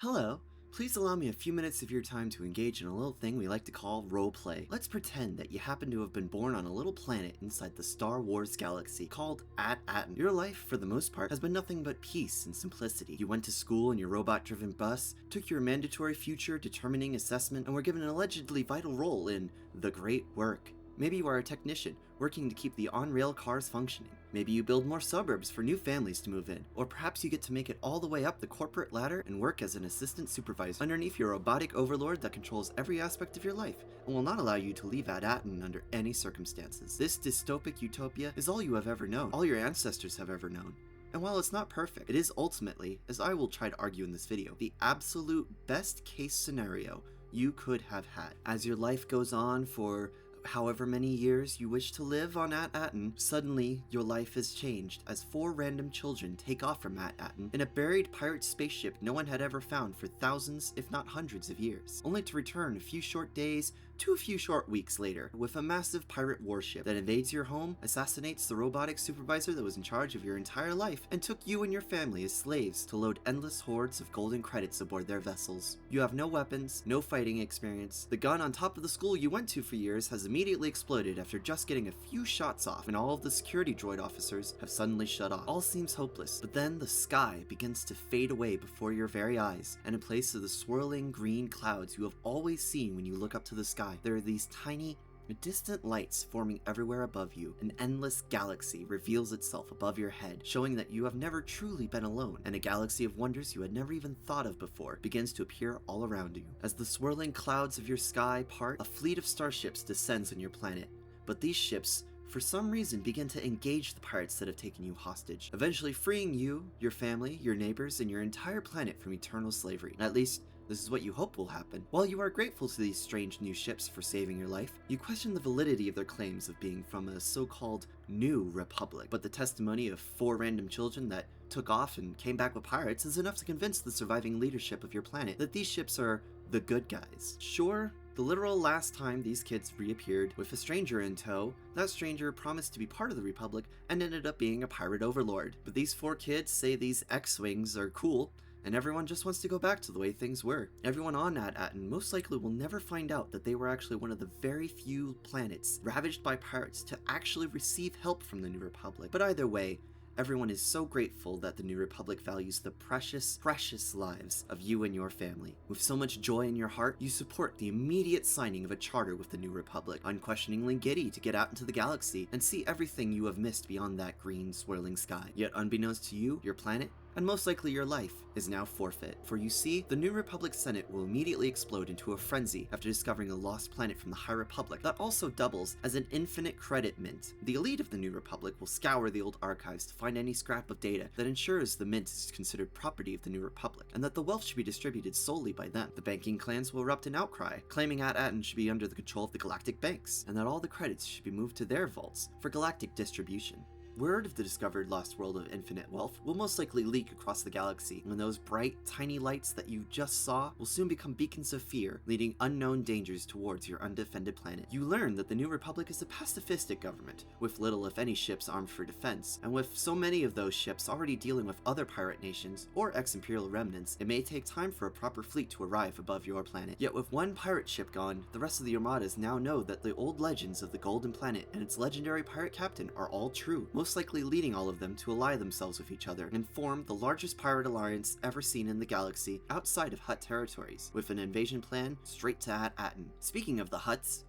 Hello. Please allow me a few minutes of your time to engage in a little thing we like to call roleplay. Let's pretend that you happen to have been born on a little planet inside the Star Wars galaxy called At-Atten. Your life, for the most part, has been nothing but peace and simplicity. You went to school in your robot-driven bus, took your mandatory future determining assessment, and were given an allegedly vital role in the Great Work. Maybe you are a technician, working to keep the on-rail cars functioning. Maybe you build more suburbs for new families to move in. Or perhaps you get to make it all the way up the corporate ladder and work as an assistant supervisor underneath your robotic overlord that controls every aspect of your life and will not allow you to leave At-Atten under any circumstances. This dystopic utopia is all you have ever known, all your ancestors have ever known. And while it's not perfect, it is ultimately, as I will try to argue in this video, the absolute best case scenario you could have had. As your life goes on for however many years you wish to live on At-Atten, suddenly your life is changed as 4 random children take off from At-Atten in a buried pirate spaceship no one had ever found for thousands, if not hundreds of years, only to return a few short days to a few short weeks later with a massive pirate warship that invades your home, assassinates the robotic supervisor that was in charge of your entire life, and took you and your family as slaves to load endless hordes of golden credits aboard their vessels. You have no weapons, no fighting experience. The gun on top of the school you went to for years has immediately exploded after just getting a few shots off, and all of the security droid officers have suddenly shut off. All seems hopeless, but then the sky begins to fade away before your very eyes, and in place of the swirling green clouds you have always seen when you look up to the sky, there are these tiny, distant lights forming everywhere above you. An endless galaxy reveals itself above your head, showing that you have never truly been alone, and a galaxy of wonders you had never even thought of before begins to appear all around you. As the swirling clouds of your sky part, a fleet of starships descends on your planet, but these ships for some reason begin to engage the pirates that have taken you hostage, eventually freeing you, your family, your neighbors, and your entire planet from eternal slavery. At least, this is what you hope will happen. While you are grateful to these strange new ships for saving your life, you question the validity of their claims of being from a so-called new republic. But the testimony of 4 random children that took off and came back with pirates is enough to convince the surviving leadership of your planet that these ships are the good guys. Sure, the literal last time these kids reappeared with a stranger in tow, that stranger promised to be part of the Republic and ended up being a pirate overlord. But these 4 kids say these X-Wings are cool, and everyone just wants to go back to the way things were. Everyone on At-Atten most likely will never find out that they were actually one of the very few planets ravaged by pirates to actually receive help from the New Republic. But either way, everyone is so grateful that the New Republic values the precious, precious lives of you and your family. With so much joy in your heart, you support the immediate signing of a charter with the New Republic, unquestioningly giddy to get out into the galaxy and see everything you have missed beyond that green, swirling sky. Yet unbeknownst to you, your planet, and most likely your life, is now forfeit. For you see, the New Republic Senate will immediately explode into a frenzy after discovering a lost planet from the High Republic that also doubles as an infinite credit mint. The elite of the New Republic will scour the old archives to find any scrap of data that ensures the mint is considered property of the New Republic, and that the wealth should be distributed solely by them. The banking clans will erupt an outcry, claiming At-Atten should be under the control of the galactic banks, and that all the credits should be moved to their vaults for galactic distribution. Word of the discovered lost world of infinite wealth will most likely leak across the galaxy, when those bright, tiny lights that you just saw will soon become beacons of fear, leading unknown dangers towards your undefended planet. You learn that the New Republic is a pacifistic government, with little if any ships armed for defense, and with so many of those ships already dealing with other pirate nations or ex-imperial remnants, it may take time for a proper fleet to arrive above your planet. Yet with one pirate ship gone, the rest of the armadas now know that the old legends of the Golden Planet and its legendary pirate captain are all true, most likely leading all of them to ally themselves with each other and form the largest pirate alliance ever seen in the galaxy outside of Hutt territories, with an invasion plan straight to At-Atten. Speaking of the Hutts,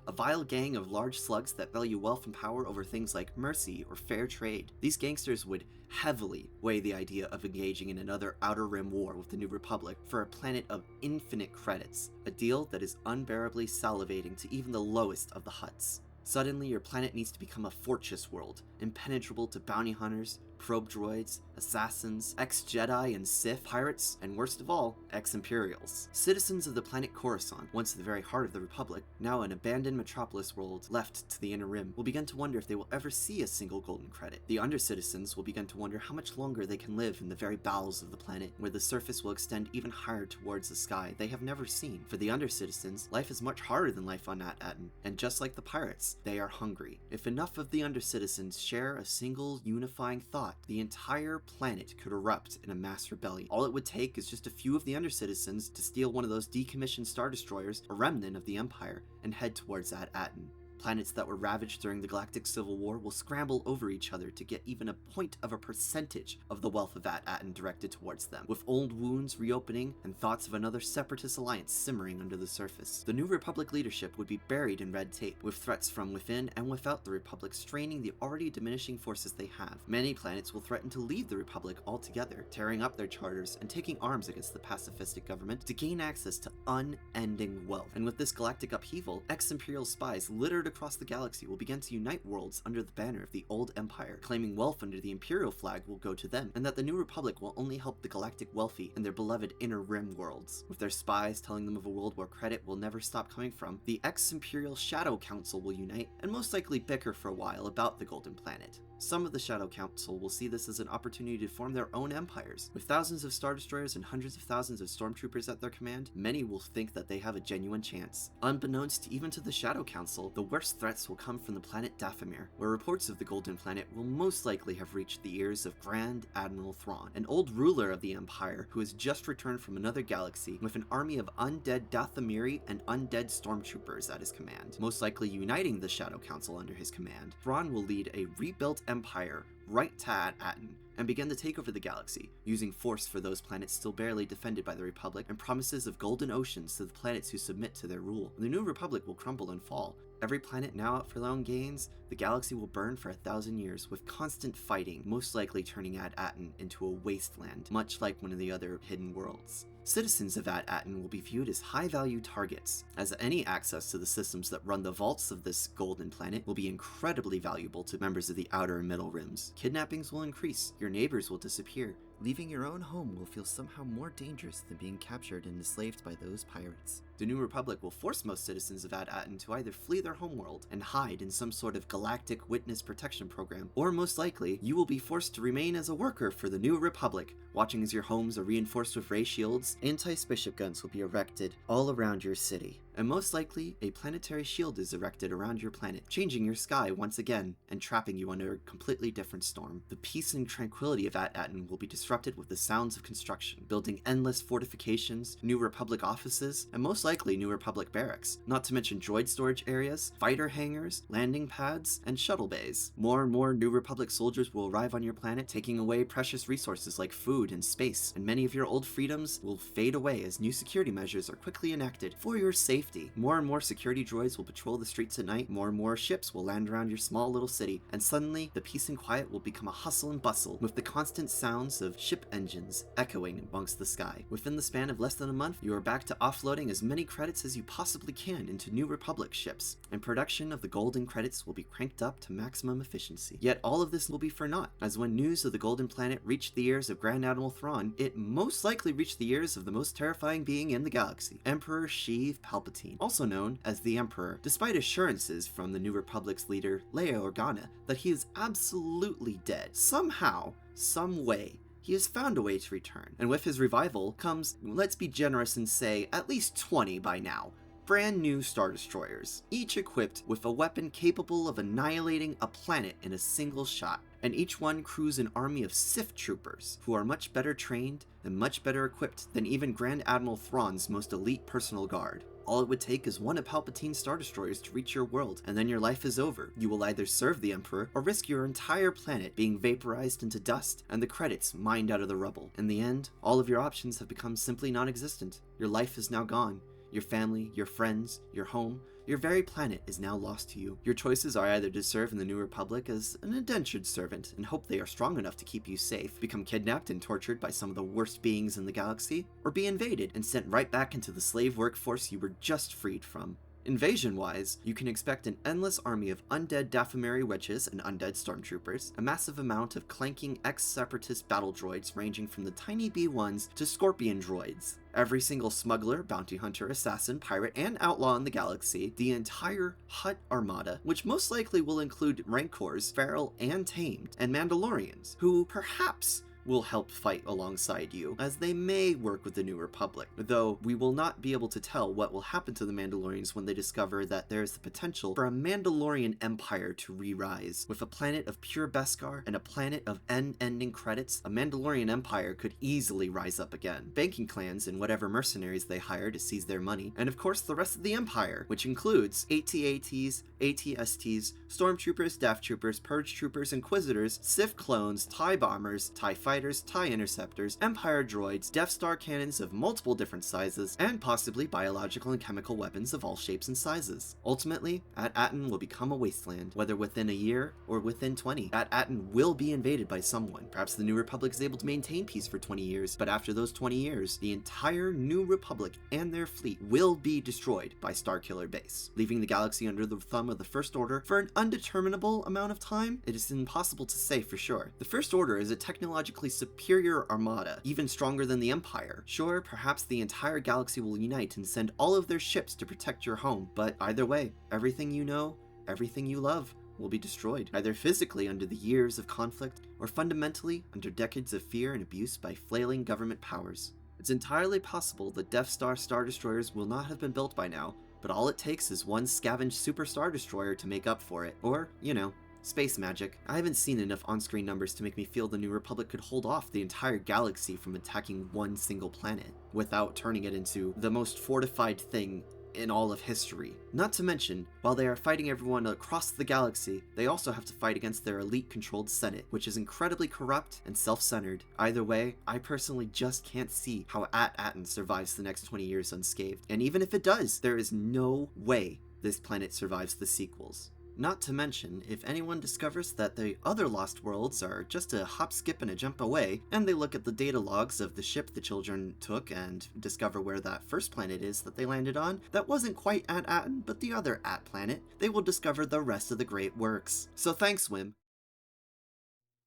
a vile gang of large slugs that value wealth and power over things like mercy or fair trade. These gangsters would heavily weigh the idea of engaging in another Outer Rim war with the New Republic for a planet of infinite credits, a deal that is unbearably salivating to even the lowest of the Hutts. Suddenly, your planet needs to become a fortress world, impenetrable to bounty hunters, probe droids, assassins, ex-Jedi and Sith, pirates, and worst of all, ex-Imperials. Citizens of the planet Coruscant, once the very heart of the Republic, now an abandoned metropolis world left to the Inner Rim, will begin to wonder if they will ever see a single golden credit. The under-citizens will begin to wonder how much longer they can live in the very bowels of the planet, where the surface will extend even higher towards the sky they have never seen. For the under-citizens, life is much harder than life on At-Atten, and just like the pirates, they are hungry. If enough of the under-citizens share a single unifying thought, thought, the entire planet could erupt in a mass rebellion. All it would take is just a few of the under-citizens to steal one of those decommissioned Star Destroyers, a remnant of the Empire, and head towards At-Aten. Planets that were ravaged during the Galactic Civil War will scramble over each other to get even a point of a percentage of the wealth of At-Aten directed towards them, with old wounds reopening and thoughts of another separatist alliance simmering under the surface. The New Republic leadership would be buried in red tape, with threats from within and without the Republic straining the already diminishing forces they have. Many planets will threaten to leave the Republic altogether, tearing up their charters and taking arms against the pacifistic government to gain access to unending wealth. And with this galactic upheaval, ex-Imperial spies littered across the galaxy will begin to unite worlds under the banner of the old Empire, claiming wealth under the Imperial flag will go to them, and that the New Republic will only help the galactic wealthy in their beloved Inner Rim worlds. With their spies telling them of a world where credit will never stop coming from, the ex-Imperial Shadow Council will unite and most likely bicker for a while about the Golden Planet. Some of the Shadow Council will see this as an opportunity to form their own empires. With thousands of Star Destroyers and hundreds of thousands of Stormtroopers at their command, many will think that they have a genuine chance. Unbeknownst even to the Shadow Council, the worst threats will come from the planet Dathomir, where reports of the Golden Planet will most likely have reached the ears of Grand Admiral Thrawn, an old ruler of the Empire who has just returned from another galaxy with an army of undead Dathomiri and undead Stormtroopers at his command, most likely uniting the Shadow Council under his command. Thrawn will lead a rebuilt empire right to At-Aten and begin to take over the galaxy, using force for those planets still barely defended by the Republic and promises of golden oceans to the planets who submit to their rule. The New Republic will crumble and fall. Every planet now out for their own gains, the galaxy will burn for 1,000 years with constant fighting, most likely turning At-Aten into a wasteland, much like one of the other hidden worlds. Citizens of At-Aten will be viewed as high-value targets, as any access to the systems that run the vaults of this golden planet will be incredibly valuable to members of the Outer and Middle Rims. Kidnappings will increase, your neighbors will disappear, leaving your own home will feel somehow more dangerous than being captured and enslaved by those pirates. The New Republic will force most citizens of At-Aten to either flee their homeworld and hide in some sort of galactic witness protection program, or most likely, you will be forced to remain as a worker for the New Republic, watching as your homes are reinforced with ray shields. Anti-spaceship guns will be erected all around your city, and most likely, a planetary shield is erected around your planet, changing your sky once again and trapping you under a completely different storm. The peace and tranquility of At-Aten will be disrupted with the sounds of construction, building endless fortifications, New Republic offices, and most likely New Republic barracks, not to mention droid storage areas, fighter hangars, landing pads, and shuttle bays. More and more New Republic soldiers will arrive on your planet, taking away precious resources like food and space, and many of your old freedoms will fade away as new security measures are quickly enacted for your safety. More and more security droids will patrol the streets at night, more and more ships will land around your small little city, and suddenly the peace and quiet will become a hustle and bustle, with the constant sounds of ship engines echoing amongst the sky. Within the span of less than a month, you are back to offloading as many credits as you possibly can into New Republic ships, and production of the golden credits will be cranked up to maximum efficiency. Yet all of this will be for naught, as when news of the Golden Planet reached the ears of Grand Admiral Thrawn, it most likely reached the ears of the most terrifying being in the galaxy, Emperor Sheev Palpatine, also known as the Emperor, despite assurances from the New Republic's leader, Leia Organa, that he is absolutely dead. Somehow, some way, he has found a way to return, and with his revival comes, let's be generous and say, at least 20 by now. Brand new Star Destroyers, each equipped with a weapon capable of annihilating a planet in a single shot, and each one crews an army of Sith troopers who are much better trained and much better equipped than even Grand Admiral Thrawn's most elite personal guard. All it would take is one of Palpatine's Star Destroyers to reach your world, and then your life is over. You will either serve the Emperor, or risk your entire planet being vaporized into dust, and the credits mined out of the rubble. In the end, all of your options have become simply non-existent. Your life is now gone. Your family, your friends, your home, your very planet is now lost to you. Your choices are either to serve in the New Republic as an indentured servant and hope they are strong enough to keep you safe, become kidnapped and tortured by some of the worst beings in the galaxy, or be invaded and sent right back into the slave workforce you were just freed from. Invasion-wise, you can expect an endless army of undead Dathomiri witches and undead stormtroopers, a massive amount of clanking ex-separatist battle droids ranging from the tiny B-1s to scorpion droids, every single smuggler, bounty hunter, assassin, pirate, and outlaw in the galaxy, the entire Hutt armada, which most likely will include Rancors, feral and tamed, and Mandalorians, who perhaps will help fight alongside you, as they may work with the New Republic, though we will not be able to tell what will happen to the Mandalorians when they discover that there is the potential for a Mandalorian empire to re-rise. With a planet of pure Beskar and a planet of ending credits, a Mandalorian empire could easily rise up again, banking clans and whatever mercenaries they hire to seize their money, and of course the rest of the empire, which includes AT-ATs, AT-STs, Stormtroopers, Death Troopers, Purge Troopers, Inquisitors, Sith clones, TIE bombers, TIE fighters, TIE interceptors, Empire droids, Death Star cannons of multiple different sizes, and possibly biological and chemical weapons of all shapes and sizes. Ultimately, At-Aten will become a wasteland, whether within a year or within 20. At-Aten will be invaded by someone. Perhaps the New Republic is able to maintain peace for 20 years, but after those 20 years, the entire New Republic and their fleet will be destroyed by Starkiller Base, leaving the galaxy under the thumb of the First Order for an undeterminable amount of time. It is impossible to say for sure. The First Order is a technologically superior armada, even stronger than the Empire. Sure, perhaps the entire galaxy will unite and send all of their ships to protect your home, but either way, everything you know, everything you love, will be destroyed, either physically under the years of conflict, or fundamentally under decades of fear and abuse by flailing government powers. It's entirely possible that Death Star Star Destroyers will not have been built by now, but all it takes is one scavenged Super Star Destroyer to make up for it. Or, you know, space magic. I haven't seen enough on-screen numbers to make me feel the New Republic could hold off the entire galaxy from attacking one single planet, without turning it into the most fortified thing in all of history. Not to mention, while they are fighting everyone across the galaxy, they also have to fight against their elite-controlled Senate, which is incredibly corrupt and self-centered. Either way, I personally just can't see how At-Aten survives the next 20 years unscathed. And even if it does, there is no way this planet survives the sequels. Not to mention, if anyone discovers that the other Lost Worlds are just a hop, skip, and a jump away, and they look at the data logs of the ship the children took and discover where that first planet is that they landed on, that wasn't quite At-Aten, but the other At planet, they will discover the rest of the great works. So thanks, Wim.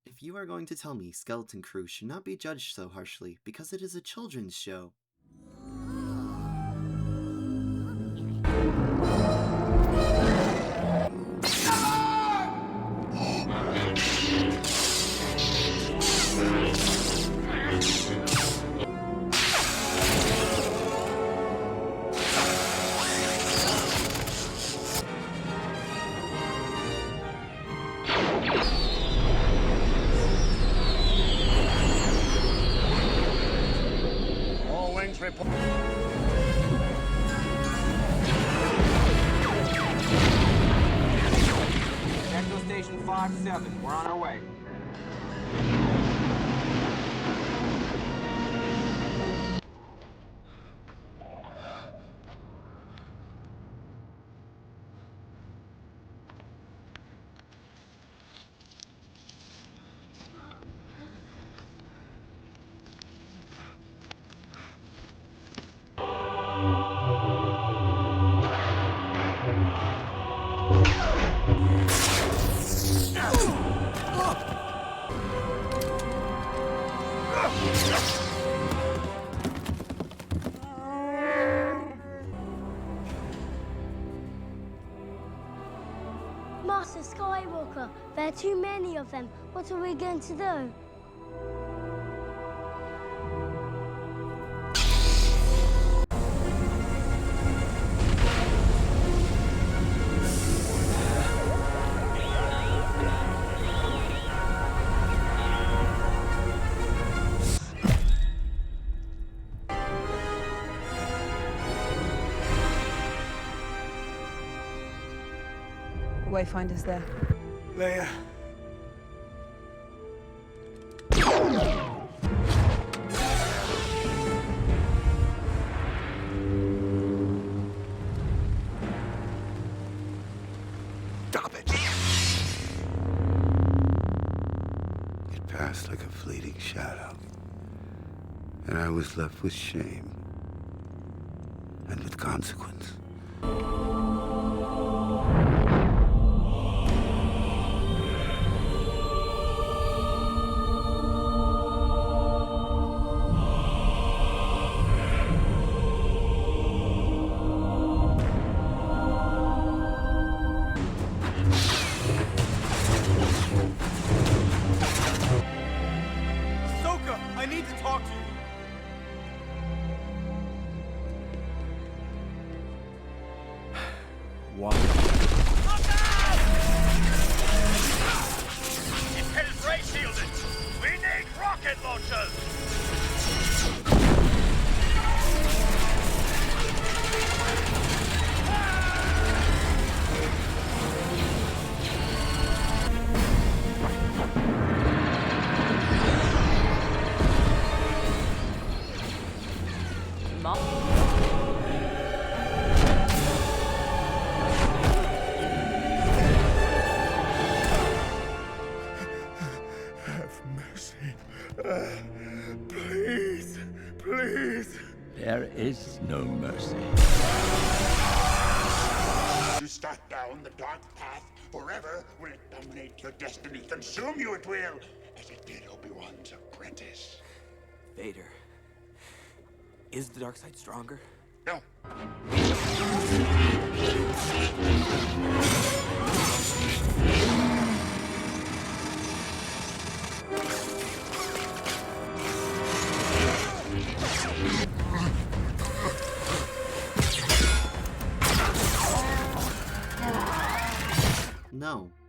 If you are going to tell me Skeleton Crew should not be judged so harshly because it is a children's show, Techno Station 5-7, we're on our way. Master Skywalker, there are too many of them. What are we going to do? Wayfinder's there. Leia. Stop it. It passed like a fleeting shadow, and I was left with shame and with consequence. Why? It is ray shielded. We need rocket launchers. Have mercy. Please, please. There is no mercy. You start down the dark path forever. Will it dominate your destiny, consume you at will, as it did Obi-Wan's apprentice? Vader. Is the dark side stronger? No. No.